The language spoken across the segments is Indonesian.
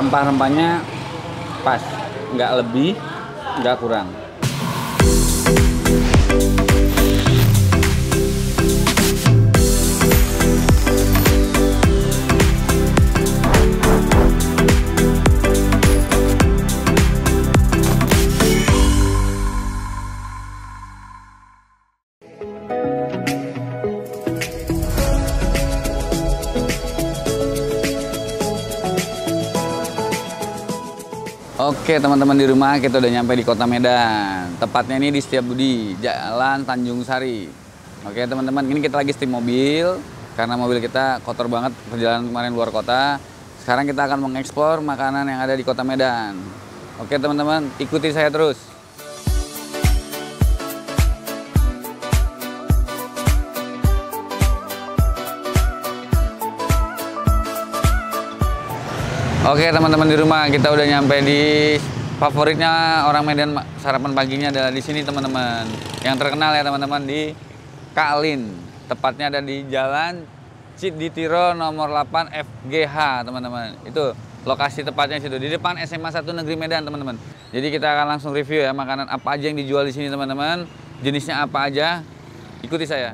Rempah-rempahnya pas, nggak lebih, nggak kurang. Oke teman-teman di rumah, kita udah nyampe di Kota Medan. Tepatnya ini di Setiabudi, Jalan Tanjung Sari. Oke teman-teman, ini kita lagi setim mobil karena mobil kita kotor banget perjalanan kemarin luar kota. Sekarang kita akan mengeksplor makanan yang ada di Kota Medan. Oke teman-teman, ikuti saya terus. Oke teman-teman di rumah, kita udah nyampe di favoritnya orang Medan sarapan paginya adalah di sini teman-teman. Yang terkenal ya teman-teman di Kak Lin. Tepatnya ada di Jalan Ciditiro nomor 8 FGH teman-teman. Itu lokasi tepatnya situ di depan SMA 1 Negeri Medan teman-teman. Jadi kita akan langsung review ya makanan apa aja yang dijual di sini teman-teman. Jenisnya apa aja. Ikuti saya.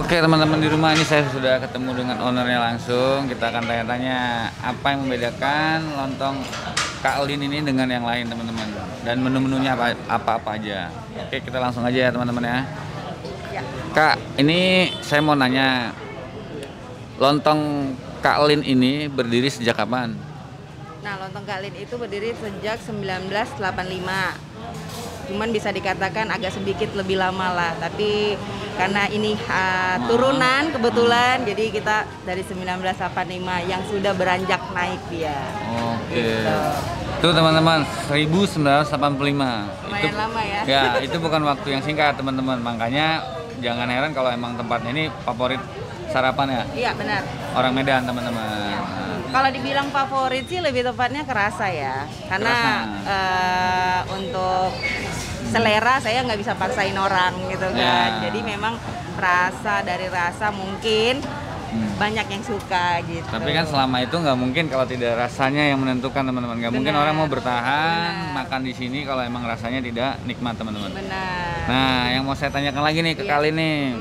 Oke teman-teman di rumah, ini saya sudah ketemu dengan ownernya langsung. Kita akan tanya-tanya apa yang membedakan lontong Kak Lin ini dengan yang lain teman-teman. Dan menu-menunya apa-apa aja. Oke kita langsung aja ya teman-teman ya. Kak, ini saya mau nanya, lontong Kak Lin ini berdiri sejak kapan? Nah, lontong Kak Lin itu berdiri sejak 1985. Cuman bisa dikatakan agak sedikit lebih lama lah, tapi karena ini turunan kebetulan, jadi kita dari 1985 yang sudah beranjak naik dia. Oke. Gitu. Tuh teman-teman, 1985. Lumayan lama ya. Ya, itu bukan waktu yang singkat teman-teman. Makanya jangan heran kalau emang tempatnya ini favorit sarapan ya. Iya benar. Orang Medan teman-teman. Kalau dibilang favorit sih lebih tepatnya kerasa ya, karena untuk selera saya nggak bisa paksain orang gitu kan. Jadi memang dari rasa mungkin banyak yang suka gitu. Tapi kan selama itu nggak mungkin kalau tidak rasanya yang menentukan teman-teman. Nggak mungkin orang mau bertahan makan di sini kalau emang rasanya tidak nikmat teman-teman. Benar. Nah, yang mau saya tanyakan lagi nih ke kali nih,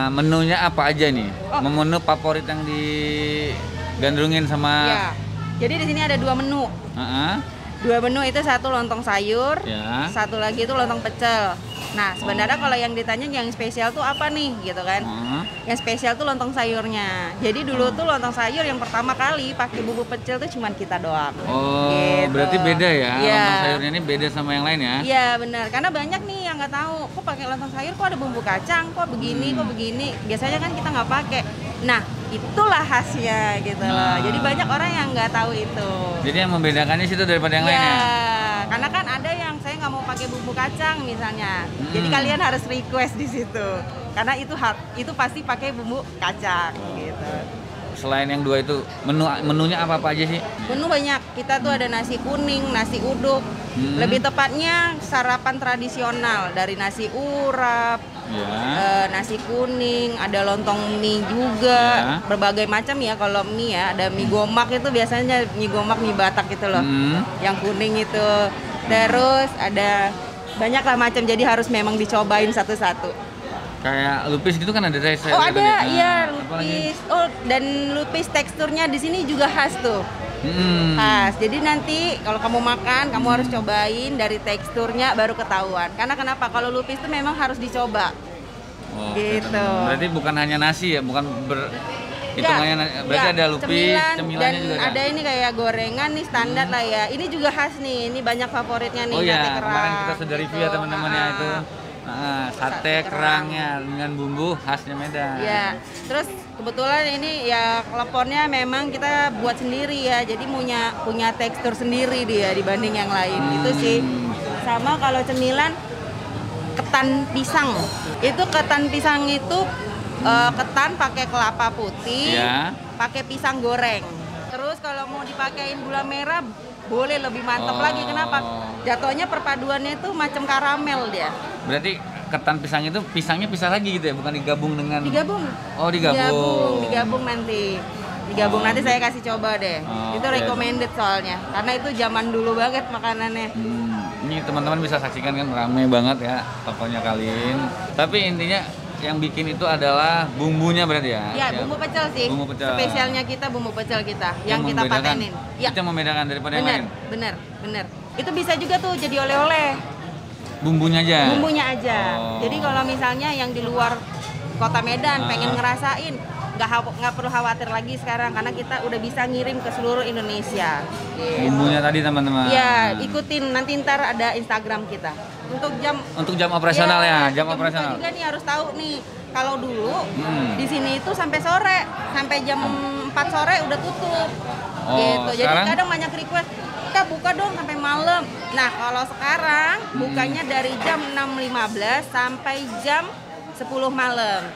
menunya apa aja nih? Menu favorit yang digandrungin sama. Ya. Jadi di sini ada 2 menu. Dua menu itu, satu lontong sayur, satu lagi itu lontong pecel. Nah sebenarnya kalau yang ditanya yang spesial tuh apa nih gitu kan? Yang spesial tuh lontong sayurnya. Jadi dulu tuh lontong sayur yang pertama kali pakai bumbu pecel tuh cuman kita doang. Oh, gitu. Berarti beda ya? Lontong sayurnya ini beda sama yang lain ya? Iya benar, karena banyak nih yang nggak tahu, kok pakai lontong sayur kok ada bumbu kacang, kok begini, kok begini. Biasanya kan kita nggak pakai. Nah itulah khasnya gitu loh. Jadi banyak orang yang nggak tahu itu. Jadi yang membedakannya situ daripada yang lainnya? Karena kan ada yang saya nggak mau pakai bumbu kacang misalnya. Jadi kalian harus request di situ. Karena itu pasti pakai bumbu kacang gitu. Selain yang 2 itu, menunya apa aja sih? Menu banyak. Kita tuh ada nasi kuning, nasi uduk. Lebih tepatnya sarapan tradisional dari nasi urap, nasi kuning, ada lontong mie juga, berbagai macam ya. Kalau mie ya, ada mie gomak, itu biasanya mie gomak, mie Batak gitu loh, yang kuning itu. Terus ada banyak lah macam, jadi harus memang dicobain satu-satu. Kayak lupis gitu kan ada saya. Oh ada, iya lupis. Oh dan lupis teksturnya di sini juga khas tuh. Khas. Jadi nanti kalau kamu makan, kamu harus cobain dari teksturnya baru ketahuan. Karena kenapa? Kalau lupis itu memang harus dicoba. Oh, gitu. Berarti bukan hanya nasi ya, bukan hitungannya. Berarti ada lupis, cemilannya juga ada ini kayak gorengan nih standar lah ya. Ini juga khas nih. Ini banyak favoritnya nih. Oh iya, kemarin kita sudah review ya teman-teman ya itu. Sate kerangnya dengan bumbu khasnya Medan. Ya, terus kebetulan ini ya kleponnya memang kita buat sendiri ya, jadi punya tekstur sendiri dia dibanding yang lain. Itu sih. Sama kalau cemilan ketan pisang. Itu ketan pisang itu ketan pakai kelapa putih, pakai pisang goreng. Terus kalau mau dipakein gula merah boleh lebih mantap lagi. Kenapa? Jatuhnya perpaduannya itu macam karamel dia. Berarti ketan pisang itu pisangnya pisah lagi gitu ya, bukan digabung dengan? Digabung. Oh, digabung. Digabung nanti. Nanti saya kasih coba deh. Itu recommended soalnya, karena itu zaman dulu banget makanannya. Ini teman-teman bisa saksikan kan, rame banget ya tokonya Kalin. Tapi intinya yang bikin itu adalah bumbunya berarti ya? Iya, bumbu pecel sih. Bumbu pecel. Spesialnya kita bumbu pecel kita yang kita patenin. Ya. Itu yang membedakan daripada yang lain? Bener. Itu bisa juga tuh jadi oleh-oleh. Bumbunya aja? Bumbunya aja. Jadi kalau misalnya yang di luar kota Medan pengen ngerasain, nggak perlu khawatir lagi sekarang karena kita udah bisa ngirim ke seluruh Indonesia. Bumbunya tadi teman-teman. Iya, ikutin nanti ntar ada Instagram kita. Untuk jam operasional jam operasional. Juga nih harus tahu nih. Kalau dulu di sini itu sampai sore, sampai jam 4 sore udah tutup. Gitu. Jadi kadang banyak request, "Kita buka dong sampai malam." Nah, kalau sekarang bukanya dari jam 6.15 sampai jam 10 malam.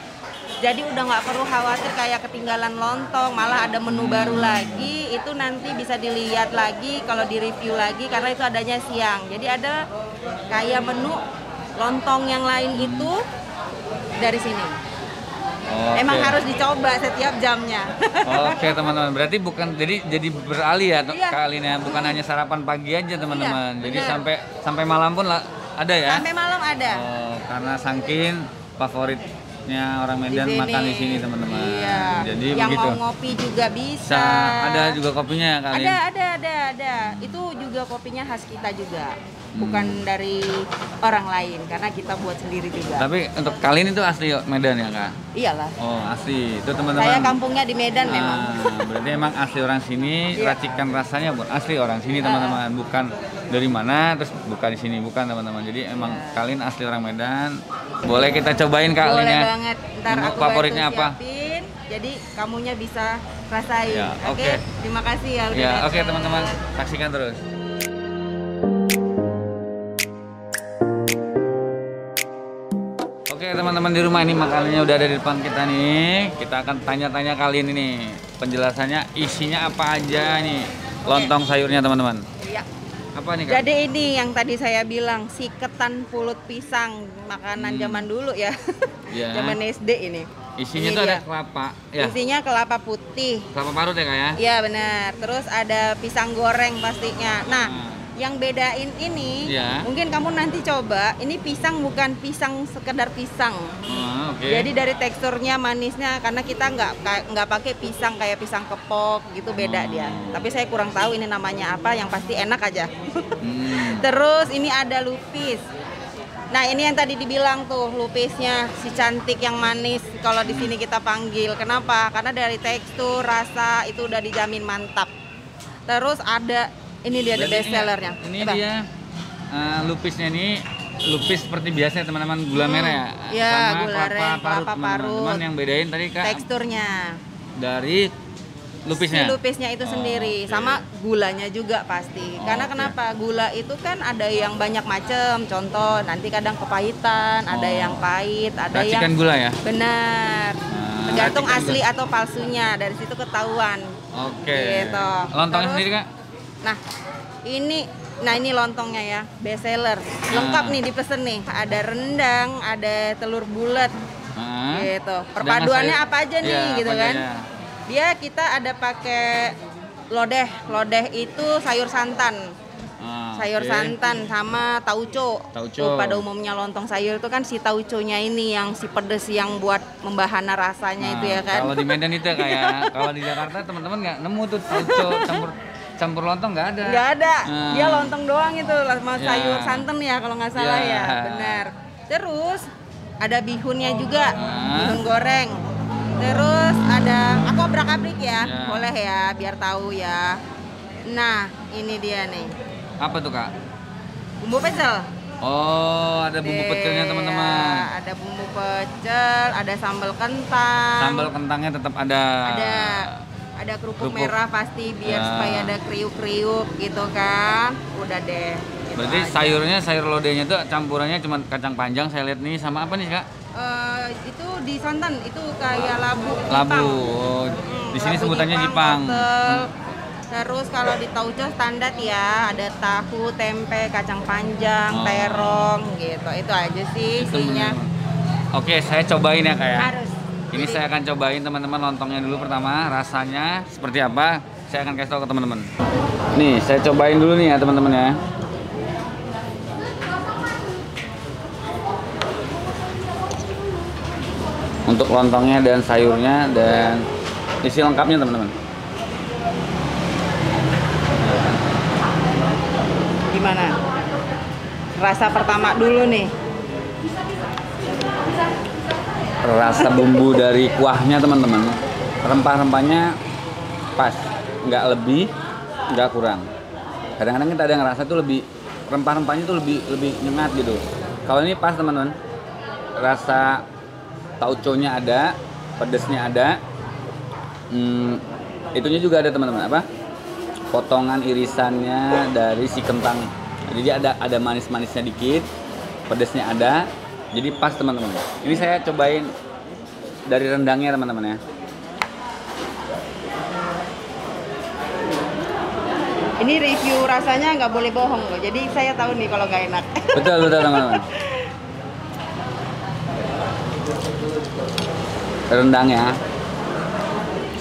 Jadi udah nggak perlu khawatir kayak ketinggalan lontong, malah ada menu baru lagi. Itu nanti bisa dilihat lagi kalau di review lagi karena itu adanya siang. Jadi ada kayak menu lontong yang lain itu dari sini. Emang harus dicoba setiap jamnya. Oke teman-teman, berarti bukan jadi beralih ya kali ini, bukan hanya sarapan pagi aja teman-teman. Jadi sampai malam pun ada ya? Sampai malam ada. Karena saking favoritnya orang Medan makan di sini teman-teman. Iya. Jadi yang begitu. Mau ngopi juga bisa. Ada juga kopinya kali. Ada. Itu juga kopinya khas kita juga. Bukan dari orang lain karena kita buat sendiri juga. Tapi untuk Kalin itu asli Medan ya Kak? Iyalah. Oh asli, itu teman-teman. Saya kampungnya di Medan memang. Berarti emang asli orang sini, racikan rasanya buat asli orang sini teman-teman. Bukan dari mana terus buka di sini, bukan teman-teman. Jadi emang Kalin asli orang Medan. Boleh kita cobain Kak Kalin ya? Boleh banget. Ntar aku favoritnya apa? Siapin, jadi kamunya bisa rasain. Ya, Oke. Terima kasih ya udah datang. Oke teman-teman, saksikan terus. Oke teman-teman di rumah, ini makanannya udah ada di depan kita nih. Kita akan tanya-tanya kalian ini penjelasannya isinya apa aja nih. Lontong sayurnya teman-teman. Iya. Apa nih Kak? Jadi ini yang tadi saya bilang si ketan pulut pisang, makanan zaman dulu ya. Zaman SD ini. Isinya tuh ada kelapa ya. Isinya kelapa putih. Kelapa parut ya Kak ya? Iya benar. Terus ada pisang goreng pastinya. Nah, yang bedain ini, mungkin kamu nanti coba, ini pisang bukan pisang sekedar pisang. Jadi dari teksturnya, manisnya, karena kita nggak pakai pisang kayak pisang kepok gitu, beda dia. Tapi saya kurang tahu ini namanya apa, yang pasti enak aja. Terus ini ada lupis. Nah ini yang tadi dibilang tuh lupisnya, si cantik yang manis kalau di sini kita panggil. Kenapa? Karena dari tekstur, rasa itu udah dijamin mantap. Terus ada ini dia best sellernya. Ini dia lupisnya ini lupis seperti biasa teman-teman, gula merah ya. Iya, sama gula kelapa parut. Teman-teman yang bedain tadi Kak teksturnya dari lupisnya. Si lupisnya itu sendiri sama gulanya juga pasti. Karena kenapa? Gula itu kan ada yang banyak macam. Contoh nanti kadang kepahitan, ada yang pahit, ada racikan yang gula ya. Benar. Tergantung asli atau palsunya, dari situ ketahuan. Gitu. Lontongnya sendiri Kak? Nah, ini lontongnya ya, best seller. Lengkap nih dipesen nih. Ada rendang, ada telur bulat. Gitu. Perpaduannya apa aja nih gitu kan? Dia kita ada pakai lodeh. Lodeh itu sayur santan. Sayur santan sama tauco. Pada umumnya lontong sayur itu kan si tauconya ini yang si pedes yang buat membahana rasanya itu ya kan. Kalau di Medan itu kayak kalau di Jakarta teman-teman nggak nemu tuh tauco campur lontong, nggak ada. Nggak ada. Dia lontong doang itu sama sayur santan ya kalau nggak salah ya. Benar. Terus ada bihunnya juga, bihun goreng. Terus ada aku obrak-abrik ya, boleh ya biar tahu ya. Nah ini dia nih. Apa tuh Kak? Bumbu pecel. Oh, ada bumbu pecelnya teman-teman. Ada bumbu pecel, ada sambal kentang. Sambal kentangnya tetap ada. Ada kerupuk merah pasti biar supaya ada kriuk-kriuk gitu kan. Udah deh. Berarti sayurnya, sayur lodehnya tuh campurannya cuma kacang panjang saya lihat nih, sama apa nih Kak? Itu di santan, itu kayak labu. Labu. Oh, di sini labu sebutannya Jipang. Terus kalau di tauco standar ya, ada tahu, tempe, kacang panjang, terong gitu. Itu aja sih isinya. Oke, saya cobain ya Kak ya. Harus. Ini saya akan cobain teman-teman lontongnya dulu pertama, rasanya seperti apa? Saya akan kasih tahu ke teman-teman. Nih, saya cobain dulu nih ya teman-teman ya. Untuk lontongnya dan sayurnya dan isi lengkapnya teman-teman. Gimana? Rasa pertama dulu nih. Rasa bumbu dari kuahnya teman-teman. Rempah-rempahnya pas, nggak lebih, nggak kurang. Kadang-kadang kita ada ngerasa tuh lebih rempah-rempahnya tuh lebih nyengat gitu. Kalau ini pas teman-teman. Rasa tauconya ada, pedesnya ada, itunya juga ada teman-teman, apa? Potongan irisannya dari si kentang. Jadi ada manis-manisnya dikit, pedesnya ada, jadi pas teman-teman. Ini saya cobain dari rendangnya teman-teman ya. Ini review rasanya nggak boleh bohong loh, jadi saya tahu nih kalau nggak enak. Betul teman-teman. Rendangnya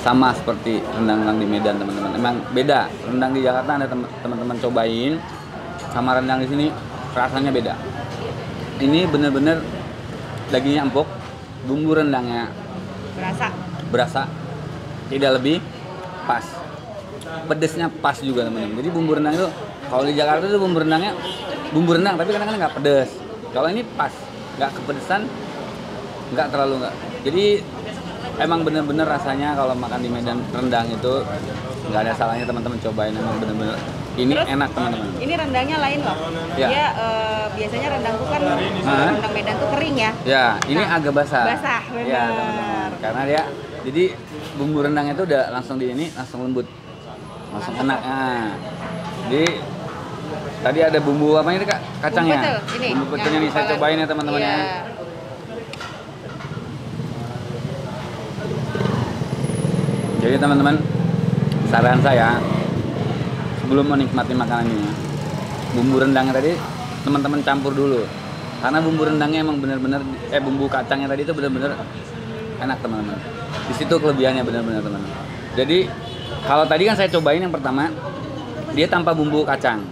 sama seperti rendang-rendang di Medan teman-teman. Emang beda. Rendang di Jakarta ada teman-teman cobain, sama rendang di sini rasanya beda. Ini bener-bener dagingnya empuk, bumbu rendangnya berasa, tidak lebih, pas. Pedesnya pas juga teman-teman. Jadi bumbu rendang itu kalau di Jakarta itu bumbu rendangnya bumbu rendang tapi kadang-kadang nggak pedes. Kalau ini pas, nggak kepedesan, nggak terlalu nggak. Jadi emang bener-bener rasanya kalau makan di Medan rendang itu nggak ada salahnya teman-teman cobain, emang bener-bener ini. Terus, enak teman-teman. Ini rendangnya lain loh. Ya. Dia biasanya rendang tuh kan rendang Medan tuh kering ya. Ya, ini agak basah. Basah, benar. Ya teman-teman. Karena dia jadi bumbu rendangnya itu udah langsung di ini langsung lembut, langsung enak. Nah, jadi tadi ada bumbu apa ini Kak? Kacangnya. Bumbu pecel, ini. Bumbu pecelnya nih saya cobain ya teman-teman ya. Jadi teman-teman, saran saya sebelum menikmati makanan ini, bumbu rendangnya tadi teman-teman campur dulu, karena bumbu rendangnya emang bener-bener bumbu kacangnya tadi itu bener-bener enak teman-teman. Di situ kelebihannya bener-bener teman-teman. Jadi kalau tadi kan saya cobain yang pertama, dia tanpa bumbu kacang,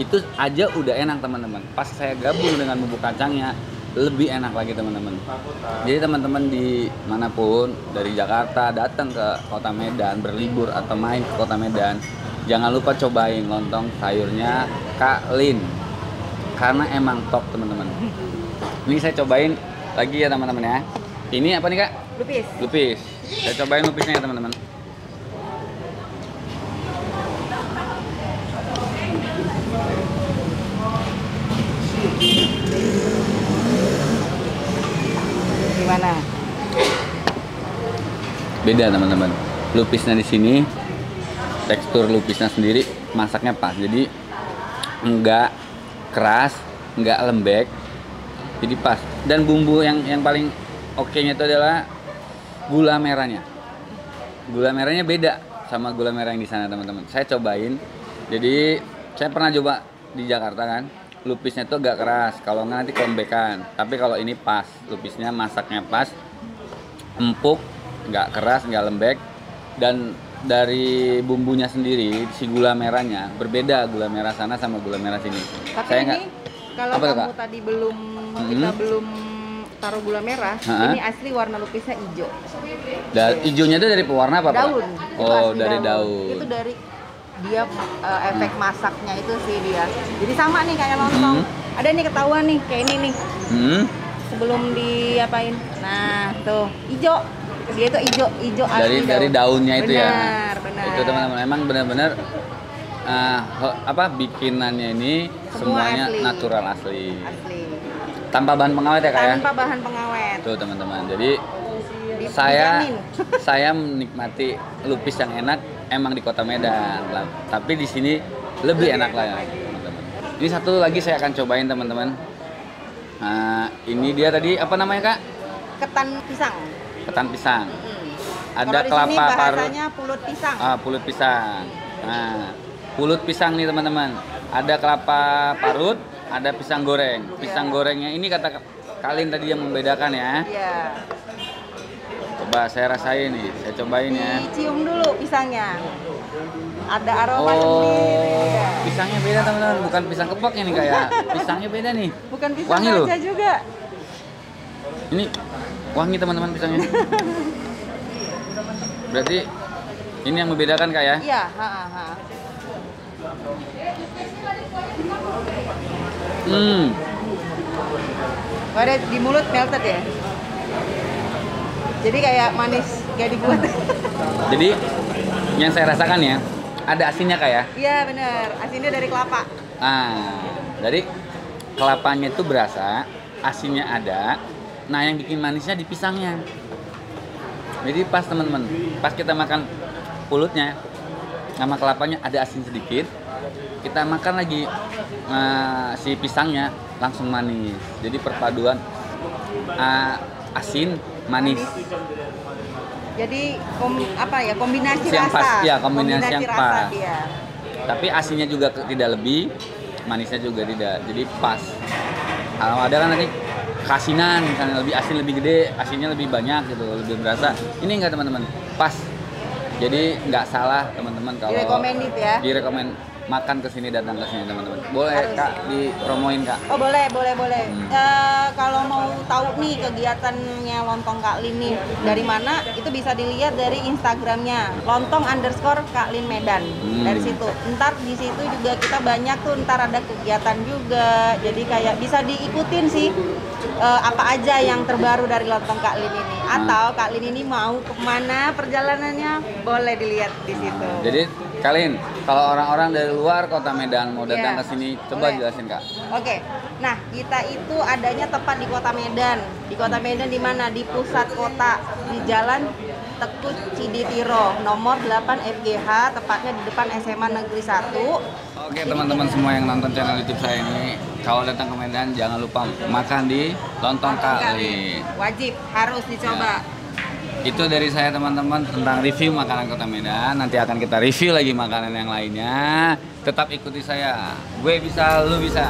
itu aja udah enak teman-teman. Pas saya gabung dengan bumbu kacangnya, lebih enak lagi teman-teman. Jadi teman-teman di manapun dari Jakarta datang ke kota Medan berlibur atau main ke kota Medan, jangan lupa cobain lontong sayurnya Kak Lin, karena emang top teman-teman. Ini saya cobain lagi ya teman-teman ya. Ini apa nih Kak? Lupis. Lupis. Saya cobain lupisnya ya teman-teman. Gimana? Beda teman-teman. Lupisnya di sini, tekstur lupisnya sendiri masaknya pas. Jadi enggak keras, enggak lembek. Jadi pas. Dan bumbu yang paling oke-nya itu adalah gula merahnya. Gula merahnya beda sama gula merah yang di sana teman-teman. Saya cobain. Jadi saya pernah coba di Jakarta kan. Lupisnya tuh agak keras, kalau nggak nanti kelembekan. Tapi kalau ini pas, lupisnya masaknya pas, empuk, nggak keras, nggak lembek. Dan dari bumbunya sendiri, si gula merahnya berbeda, gula merah sana sama gula merah sini. Tapi saya ini kalau kamu tadi kita belum taruh gula merah, ini asli warna lupisnya hijau. Hijaunya itu dari pewarna apa Pak? Daun. Oh, dari daun. Itu dari dia efek masaknya itu sih dia. Jadi sama nih kayak lontong. Ada nih ketahuan nih kayak ini nih. Sebelum diapain. Nah, tuh hijau. Dia itu hijau asli dari daunnya itu ya. Benar. Itu teman-teman emang benar-benar bikinannya ini semuanya asli. Natural asli. Tanpa bahan pengawet ya Kak ya? Tanpa bahan pengawet. Tuh teman-teman. Jadi saya menikmati lupis yang enak emang di Kota Medan, tapi di sini lebih enak lah ya teman-teman. Ini satu lagi saya akan cobain teman-teman. Nah, ini dia tadi apa namanya Kak? Ketan pisang. Ketan pisang. Ada Kalau kelapa di sini parut. bahasanya pulut pisang. Pulut pisang. Nah, pulut pisang nih teman-teman. Ada kelapa parut, ada pisang goreng. Pisang gorengnya ini kata Kalin tadi yang membedakan ya. Iya. Coba saya rasain nih, saya cobain ya. Dicium dulu pisangnya. Ada aroma sendiri. Ya. Pisangnya beda teman-teman, bukan pisang kepok ini kayak. Pisangnya beda nih. Bukan pisang wangi loh. aja juga. Ini wangi teman-teman pisangnya. Berarti ini yang membedakan Kak ya? Iya, Ada di mulut melted ya. Jadi kayak manis, kayak dibuat. Jadi yang saya rasakan ya, ada asinnya Kak ya? Iya benar, asinnya dari kelapa. Nah, dari kelapanya itu berasa, asinnya ada. Nah, yang bikin manisnya di pisangnya. Jadi pas teman-teman, pas kita makan pulutnya sama kelapanya ada asin sedikit, kita makan lagi si pisangnya langsung manis. Jadi perpaduan asin manis. Jadi kombinasi yang rasa. Pas, ya, kombinasi yang rasa pas. dia. Tapi asinnya juga tidak lebih, manisnya juga tidak. Jadi pas. Kalau ada kan nanti kasinan, misalnya lebih asin lebih gede, asinnya lebih banyak gitu, lebih berasa. Ini enggak teman-teman, pas. Jadi nggak salah teman-teman kalau Direkomended ya. Direkomend makan ke sini, datang ke sini teman-teman. Boleh harus. Kak dipromoin Kak? Oh boleh. Kalau mau tahu nih kegiatannya Lontong Kak Lin nih dari mana, itu bisa dilihat dari Instagramnya lontong_Kak Lin Medan. Dari situ. Ntar di situ juga kita banyak tuh, ntar ada kegiatan juga. Jadi kayak bisa diikutin sih apa aja yang terbaru dari Lontong Kak Lin ini. Atau Kak Lin ini mau kemana perjalanannya, boleh dilihat di situ. Jadi Kalin, kalau orang-orang dari luar kota Medan mau datang ke sini, coba jelasin Kak. Oke. Nah, kita itu adanya tepat di kota Medan. Di kota Medan di mana? Di pusat kota, di Jalan Teguh Ciditiro, nomor 8 FGH, tepatnya di depan SMA Negeri 1. Oke, teman-teman semua yang nonton channel YouTube saya ini, kalau datang ke Medan jangan lupa makan di Lontong Kak Lin. Wajib, harus dicoba. Ya. Itu dari saya teman-teman tentang review makanan Kota Medan. Nanti akan kita review lagi makanan yang lainnya. Tetap ikuti saya. Gue bisa, lu bisa.